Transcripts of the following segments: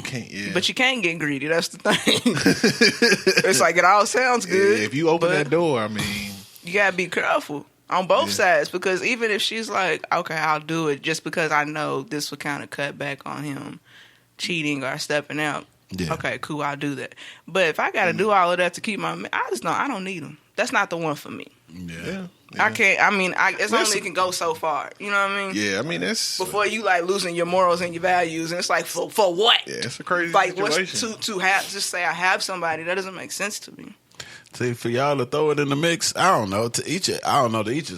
can't. Yeah. But you can't get greedy. That's the thing. It's like it all sounds good. Yeah, if you open that door, I mean, you gotta be careful on both sides, because even if she's like, okay, I'll do it just because I know this would kind of cut back on him cheating or stepping out. Yeah. Okay, cool, I'll do that. But if I gotta do all of that to keep my man, I don't need him. That's not the one for me. Yeah. I can't. I mean, it's only can go so far. You know what I mean? Yeah. I mean, that's before you like losing your morals and your values, and it's like for what? Yeah, it's a crazy situation. What's to have? Just say I have somebody. That doesn't make sense to me. See, for y'all to throw it in the mix, I don't know. To each his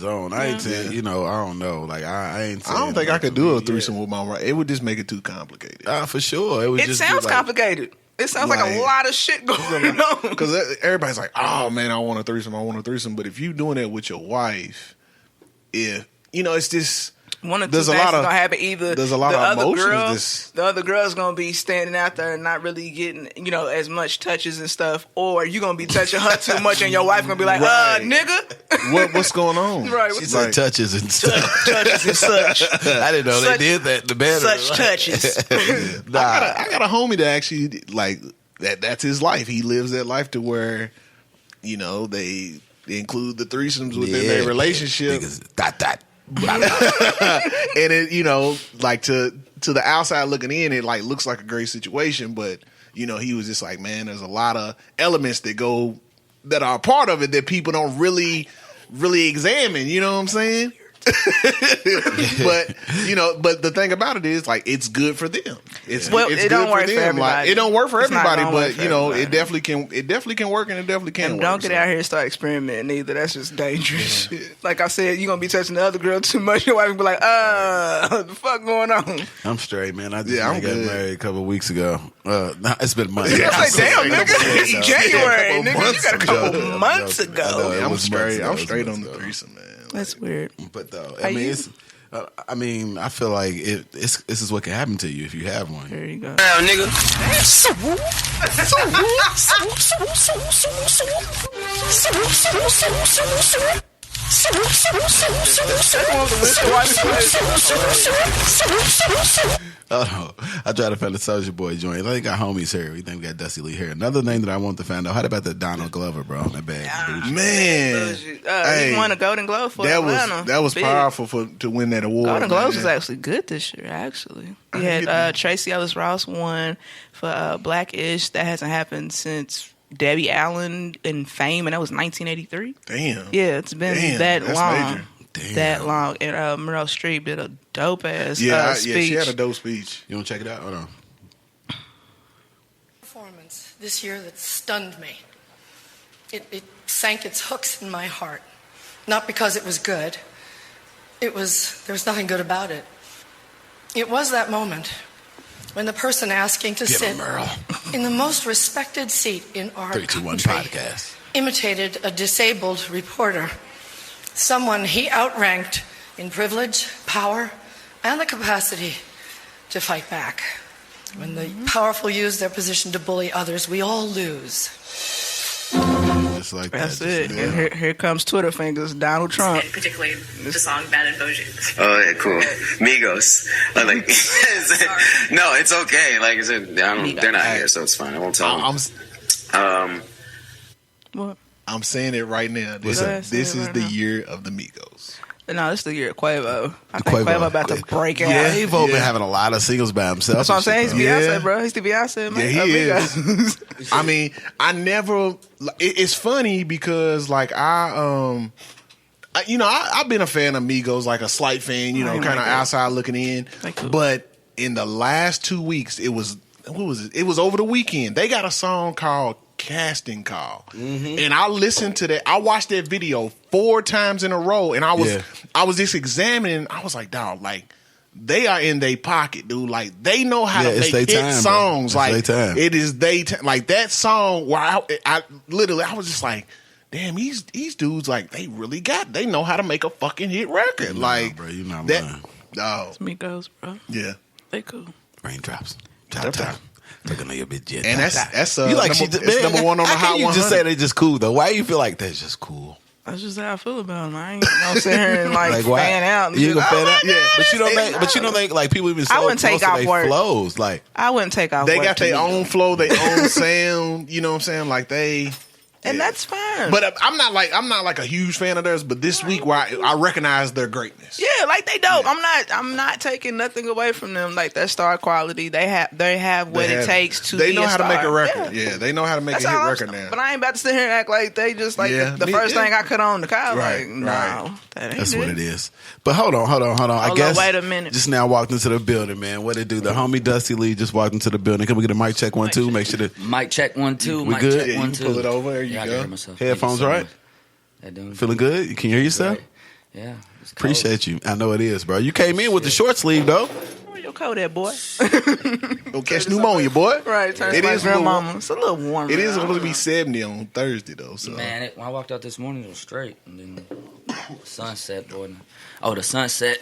own. I ain't saying, I don't know. Like I ain't. I don't think I could do a threesome with my wife. It would just make it too complicated. For sure. It sounds complicated. It sounds like a lot of shit going on. Because everybody's like, oh man, I want a threesome. But if you doing that with your wife, it's just one of two things is gonna happen. Either there's a lot of emotions. The other girl's gonna be standing out there and not really getting as much touches and stuff, or you gonna be touching her too much, and your wife gonna be like, nigga, what's going on? Right? She said touches and stuff. Touches and such. I didn't know they did that. The band. Such touches. I got a homie that actually like that. That's his life. He lives that life to where, they include the threesomes within their relationship. And it, like to the outside looking in, it like looks like a great situation, but he was just like, man, there's a lot of elements that are a part of it that people don't really examine. You know what I'm saying? But the thing about it is, like, it's good for them. It's it good don't work for them. For everybody. Like, it don't work for everybody, but it definitely can. It definitely can work, and it definitely can. And don't get out here and start experimenting either. That's just dangerous. Like I said, you're gonna be touching the other girl too much. Your wife will be like, what the fuck going on? I'm straight, man. I got married a couple of weeks ago. It's been months. Yeah, like, damn, nigga, it's January, nigga. You got a couple months ago. I'm straight. I'm straight on the threesome, man. That's weird. But though, I mean, I feel like this is what can happen to you if you have one. There you go. Now, nigga. Oh no, I try to find the Soulja Boy joint. I think got homies here. We think we got Dusty Lee here. Another name that I want to find out. How about that Donald Glover, bro? That bad man. He won a Golden Globe for Atlanta. That was powerful to win that award. Golden Globes was actually good this year. Actually, we had Tracy Ellis Ross won for Blackish. That hasn't happened since Debbie Allen in Fame, and that was 1983. Damn. Yeah, it's been that long. Major. Damn. That long. And Meryl Streep did a dope ass speech. Yeah, she had a dope speech. You want to check it out? Hold on. Performance this year that stunned me. It sank its hooks in my heart. Not because it was good. There was nothing good about it. It was that moment when the person asking to sit in the most respected seat in our 3, 2, 1 country podcast imitated a disabled reporter. Someone he outranked in privilege, power, and the capacity to fight back. When the powerful use their position to bully others, we all lose. Just like That's that. it. And here comes Twitter fingers, Donald Trump. And particularly the song Bad and Bougie. Oh, yeah, cool. Migos. Like, no, it's okay. Like I said, they're not here, so it's fine. I won't tell them. What? I'm saying it right now. This is the year of the Migos. No, this is the year of Quavo. I think Quavo about to break out. Yeah, Quavo been having a lot of singles by himself. That's what I'm saying. He's Beyonce, bro. He's the Beyonce, man. Yeah, he is. I mean, I never. It's funny because, like, I've been a fan of Migos, like a slight fan, kind of outside looking in. Cool. But in the last 2 weeks, it was over the weekend. They got a song called Casting Call, and I listened to that. I watched that video 4 times in a row, and I was just examining. I was like, dog, like, they are in their pocket, dude. Like, they know how to make hit songs. Like, it is they like that song where I literally was just like, damn, these dudes, like, they know how to make a fucking hit record. Like, bro, you not that, lying. dog. It's Migos, bro. Yeah, They cool. Raindrops. Top. Looking at your bitch, and that's you like it's number one on the Hot 100. You just say they just cool though. Why do you feel like that's just cool? That's just how I feel about them. I ain't gonna sit here and like fan out. And you gonna fan out? Yeah, but you don't think like people even. I wouldn't take off work. Flows like I wouldn't take off. They work got their own flow, their own sound. You know what I'm saying? Like they. And that's fine. But I'm not like a huge fan of theirs. But this week, where I recognize their greatness. Yeah, like they dope. Yeah. I'm not taking nothing away from them. Like their star quality, they have what it takes to. They know how to make a record. Yeah, they know how to make a hit record now. But I ain't about to sit here and act like they just like the first thing I cut on the car. Right, like no, that's what it is. But hold on. I guess wait a minute. Just now walked into the building, man. What it do? The homie Dusty Leigh just walked into the building. Can we get a mic check 1 2? Make sure that mic check 1 2. We mic good? check 1 2. Pull it over. There you go. Headphones right? Feeling good? You can hear yourself? Right. Yeah. Appreciate you. I know it is, bro. You came in with the short sleeve, though. Where your coat at, boy? Don't catch pneumonia, boy. Right. It is grandmama. It's a little warm. It is supposed to be 70 on Thursday, though. So. Man, when I walked out this morning, it was straight. And then sunset, boy. Oh, the sunset.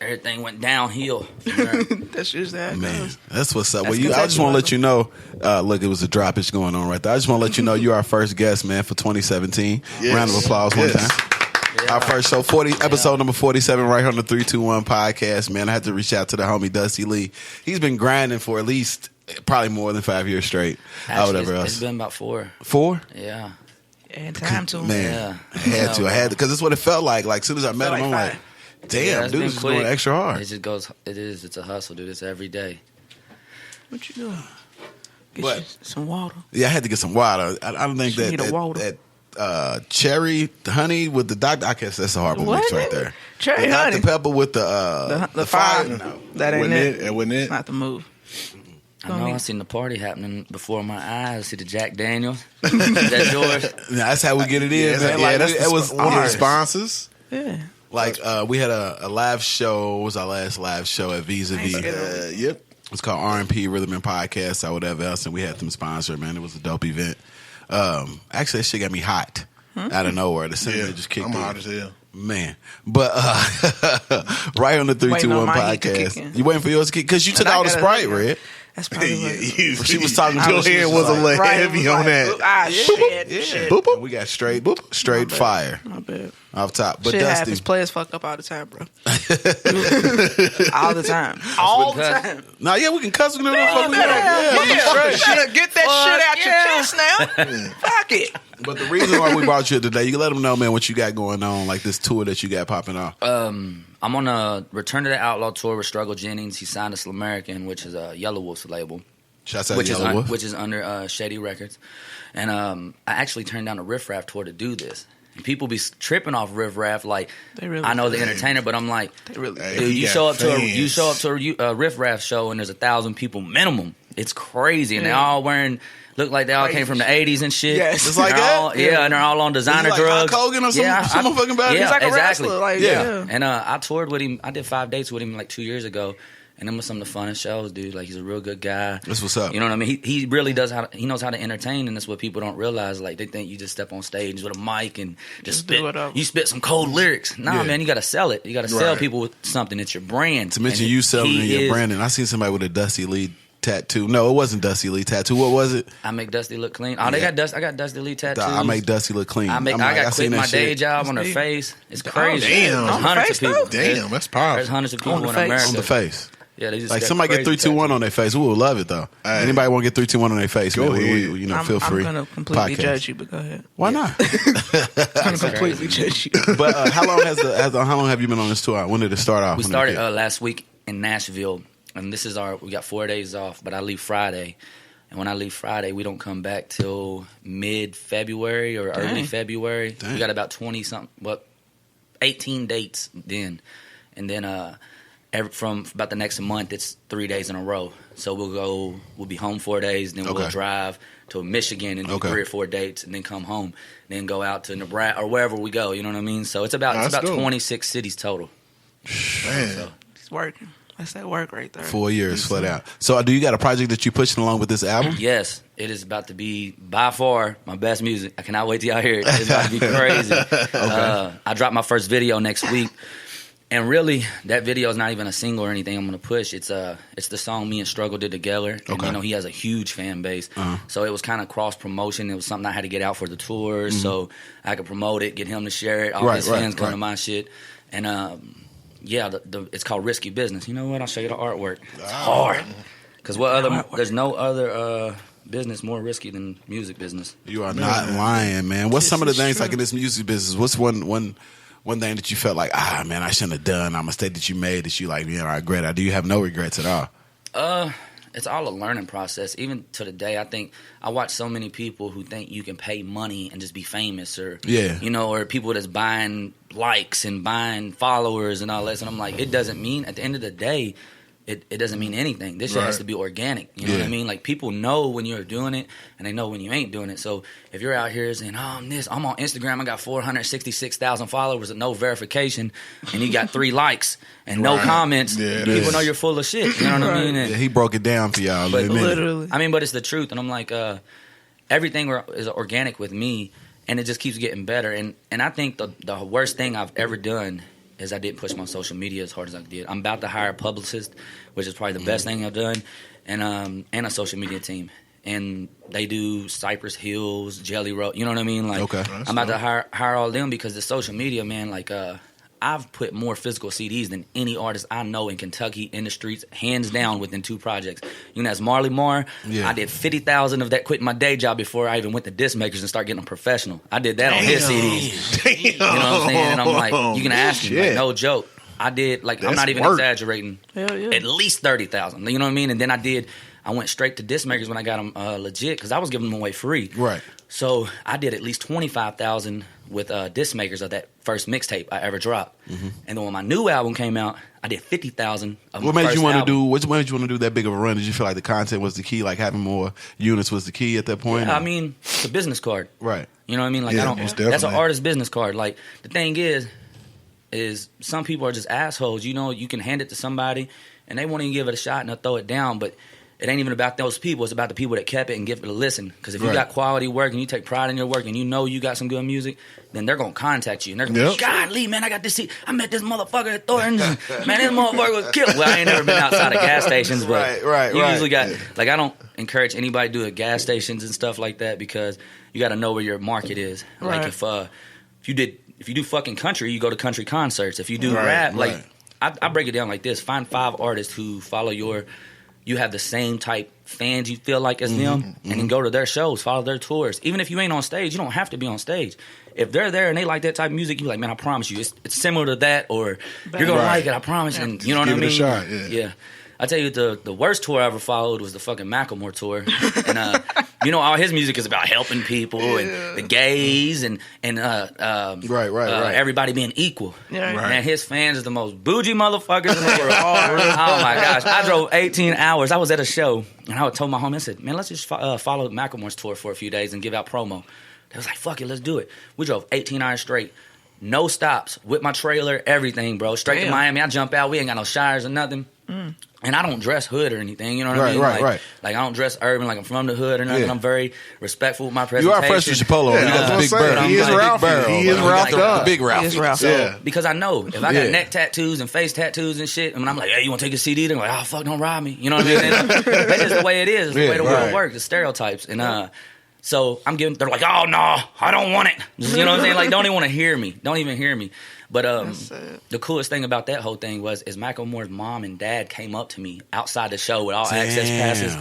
Everything went downhill. That's usually how it goes. That's what's up. I just want to let you know. Look, it was a droppage going on right there. I just want to let you know you're our first guest, man, for 2017. Yes. Round of applause one time. Yeah. Our first show, episode number 47, right here on the 321 podcast. Man, I had to reach out to the homie Dusty Leigh. He's been grinding for at least probably more than 5 years straight. Actually, whatever else. It's been about 4. 4? Yeah. And time to man. I had to because it's what it felt like. Like as soon as I met him, I'm like, damn, dude, this is going extra hard. It just goes. It's a hustle, dude. It's every day. What you doing? Get you some water. Yeah, I had to get some water. I don't think that cherry honey with the Dr. I guess that's a horrible mix right there. Cherry honey, Dr. Pepper with the fire. No, that ain't it. Wasn't it? It's not the move. I know. I seen the party happening before my eyes. I see the Jack Daniels. Is that yours? That's how we get it in. Yeah, man. that was one of the sponsors. Yeah. Like we had a live show. What was our last live show at Vis-a-Vis? Yep. It's called R&P Rhythm and Podcast or whatever else, and we had them sponsor. Man, it was a dope event. Actually, that shit got me hot out of nowhere. The cinnamon just kicked in. I'm hot as hell. Man, but right on the 321 podcast, you waiting for yours to kick because you took all the Sprite, Red. That's probably she was talking to your hand was a little heavy on that. Shit. Boop, boop. We got straight fire. My bad. Off top. But shit Dusty, happens. Players fuck up all the time, bro. All the time. All the time. Nah, yeah, we can cuss. We can do Get that shit out your chest now. Fuck it. But the reason why we brought you here today, you can let them know, man, what you got going on, like this tour that you got popping off. I'm on a Return to the Outlaw tour with Struggle Jennings. He signed us American, which is a Yellow Wolf's label. Shouts out to Yellow Wolf. Which is under Shady Records. And I actually turned down a Riff Raff tour to do this. And people be tripping off Riff Raff like, I know the entertainer, but I'm like, dude, you show up to a Riff Raff show and there's 1,000 people minimum. It's crazy. And they're all wearing... Look like they all came from the 80s and shit. Yes. It's like that? And they're all on designer drugs. Like Hogan or some fucking bad. He's like a exactly. wrestler. Like, And I toured with him. I did 5 dates with him like 2 years ago. And them were some of the funnest shows, dude. Like, he's a real good guy. That's what's up. You know what I mean? He really does he knows how to entertain, and that's what people don't realize. Like, they think you just step on stage with a mic and just spit. You spit some cold lyrics. Nah, man, you got to sell it. You got to sell people with something. It's your brand. To mention you selling your brand. And I seen somebody with a Dusty Leigh tattoo. No, it wasn't Dusty Leigh tattoo. What was it? I make Dusty look clean. Oh, they got Dusty. I got Dusty Leigh tattoos. I make Dusty look clean. I got quit my day job on their face. It's crazy. Damn, there's hundreds of people. Damn, that's powerful. There's hundreds of people in America on the face. Yeah, they just like somebody get 321 on their face. We would love it though. Anybody want to get 321 on their face? Go man, ahead. Feel free. I'm gonna completely judge you, but go ahead. Why not? I'm gonna completely judge you. But how long have you been on this tour? When did it start off? We started last week in Nashville, and this is we got 4 days off, but I leave Friday. And when I leave Friday, we don't come back till mid-February or early February. Dang. We got about 20-something, 18 dates then. And then from about the next month, it's 3 days in a row. So we'll be home 4 days, then we'll drive to Michigan and do 3 or 4 dates, and then come home, then go out to Nebraska or wherever we go. You know what I mean? So it's about 26 cities total. Man. So, it's working. That's that work right there. 4 years flat out. So do you got a project that you pushing along with this album? Yes. It is about to be, by far, my best music. I cannot wait till y'all hear it. It's about to be crazy. I drop my first video next week. And really, that video is not even a single or anything I'm gonna push. It's the song me and Struggle did together. And, you know, he has a huge fan base, so it was kind of cross promotion. It was something I had to get out for the tours, so I could promote it, get him to share it. All his fans come to my shit, and yeah, it's called Risky Business. You know what? I'll show you the artwork. It's hard because there's no other business more risky than music business. You are not lying, man. What's some of the things like in this music business? What's one thing that you felt like, man, I shouldn't have done, a mistake that you made that you like, man, I regret it? Do you have no regrets at all? It's all a learning process. Even to the day, I think I watch so many people who think you can pay money and just be famous, or you know, or people that's buying likes and buying followers and all that. And I'm like, it doesn't mean, at the end of the day, it doesn't mean anything. This shit has to be organic. You know what I mean? Like, people know when you're doing it, and they know when you ain't doing it. So if you're out here saying, I'm on Instagram, I got 466,000 followers with no verification, and you got 3 likes and no comments, people know you're full of shit. You know what I mean? And, he broke it down for y'all. But literally. I mean, but it's the truth. And I'm like, everything is organic with me, and it just keeps getting better. And I think the worst thing I've ever done is I didn't push my social media as hard as I did. I'm about to hire a publicist, which is probably the best thing I've done, and a social media team. And they do Cypress Hills, Jelly Roll. You know what I mean? Like, I'm about to hire all of them because the social media, man, like, I've put more physical CDs than any artist I know in Kentucky in the streets, hands down, within 2 projects. You know, that's Marley Marr. I did 50,000 of that quitting my day job before I even went to disc makers and started getting them professional. I did that on his CDs. You know what I'm saying? And I'm like, you can ask me, like, no joke. I did, like, I'm not even exaggerating, at least 30,000. You know what I mean? And then I went straight to disc makers when I got them legit, because I was giving them away free. Right. So I did at least 25,000 with disc makers of that first mixtape I ever dropped. And then when my new album came out, I did 50,000 of what made you want to do? What made you want to do that big of a run? Did you feel like the content was the key, like having more units was the key at that point? Yeah, I mean, it's a business card. Right. You know what I mean? Like, that's an artist business card. Like, the thing is some people are just assholes. You know, you can hand it to somebody and they won't even give it a shot and they'll throw it down, but it ain't even about those people. It's about the people that kept it and give it a listen. Because if you got quality work and you take pride in your work and you know you got some good music, then they're going to contact you. And they're going to be, God, Leigh, man, I got this seat. I met this motherfucker at Thornton's. Man, this motherfucker was killed. Well, I ain't never been outside of gas stations, but you usually got, like, I don't encourage anybody to do it at gas stations and stuff like that, because you got to know where your market is. Like, if you do fucking country, you go to country concerts. If you do rap, like, I break it down like this. Find 5 artists who follow you have the same type fans you feel like as them, and then go to their shows, follow their tours. Even if you ain't on stage, you don't have to be on stage. If they're there and they like that type of music, you're like, man, I promise you, it's similar to that, or you're going to like it, I promise. And you know what I mean? Give it a shot, yeah. I tell you, the worst tour I ever followed was the fucking Macklemore tour. And, you know, all his music is about helping people and the gays and everybody being equal. Man, his fans are the most bougie motherfuckers in the world. Oh, my gosh. I drove 18 hours. I was at a show, and I told my homie, I said, man, let's just follow Macklemore's tour for a few days and give out promo. They was like, fuck it, let's do it. We drove 18 hours straight. No stops. With my trailer, everything, bro. Straight to Miami. I jump out. We ain't got no showers or nothing. And I don't dress hood or anything, you know what I mean? Like, I don't dress urban, like I'm from the hood or nothing. I'm very respectful with my presentation. You are fresh with your polo. You got the big bird. He is Ralph. He is Ralph. The big Ralph. So, because I know if I got neck tattoos and face tattoos and shit, and I'm like, hey, you want to take a CD? They're like, oh, fuck, don't rob me. You know what I mean? That's just the way it is. It's the way the world works. The stereotypes. And so they're like, oh, no, I don't want it. You know what I'm saying? Like, don't even want to hear me. Don't even hear me. But the coolest thing about that whole thing is Macklemore's mom and dad came up to me outside the show with all access passes,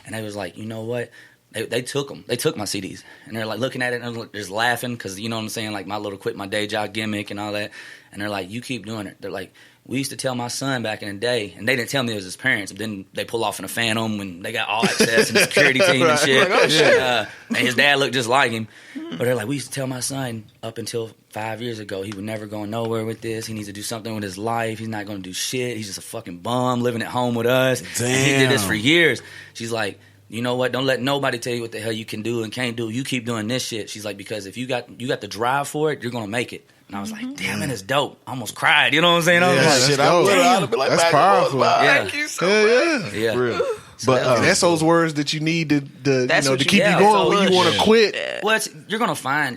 and they was like, you know what? They took them. They took my CDs, and they're like looking at it and they're just laughing because, you know what I'm saying, like my little quit my day job gimmick and all that. And they're like, you keep doing it. They're like, we used to tell my son back in the day, and they didn't tell me it was his parents, but then they pull off in a Phantom when they got all access and the security team and shit. Like, oh, shit. And his dad looked just like him. But they're like, we used to tell my son up until 5 years ago he would never go nowhere with this. He needs to do something with his life. He's not going to do shit. He's just a fucking bum living at home with us. Damn. And he did this for years. She's like, you know what? Don't let nobody tell you what the hell you can do and can't do. You keep doing this shit. She's like, because if you got the drive for it, you're going to make it. And I was like, damn, man, it's dope. I almost cried. You know what I'm saying? I was like, shit, I would have been like, that's powerful. Yeah. Thank you so much. Yeah. Real. So but that's those words that you need to keep you going so when you want to quit. Yeah. Well, you're gonna find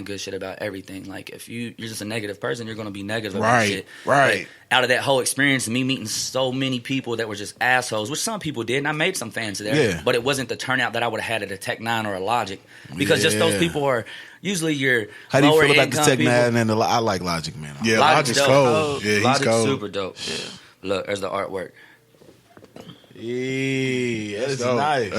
good shit about everything. Like if you're just a negative person, you're gonna be negative about shit. Right. Like, out of that whole experience, me meeting so many people that were just assholes, which some people did, and I made some fans there. Yeah. But it wasn't the turnout that I would have had at a Tech 9 or a Logic, because just those people are usually your How do you lower feel about the Tech people. 9 and I like Logic, man. Yeah, Logic's cold. Yeah, he's Logic's cold. super dope. Yeah. Look, there's the artwork. Yeah, that's dope. nice.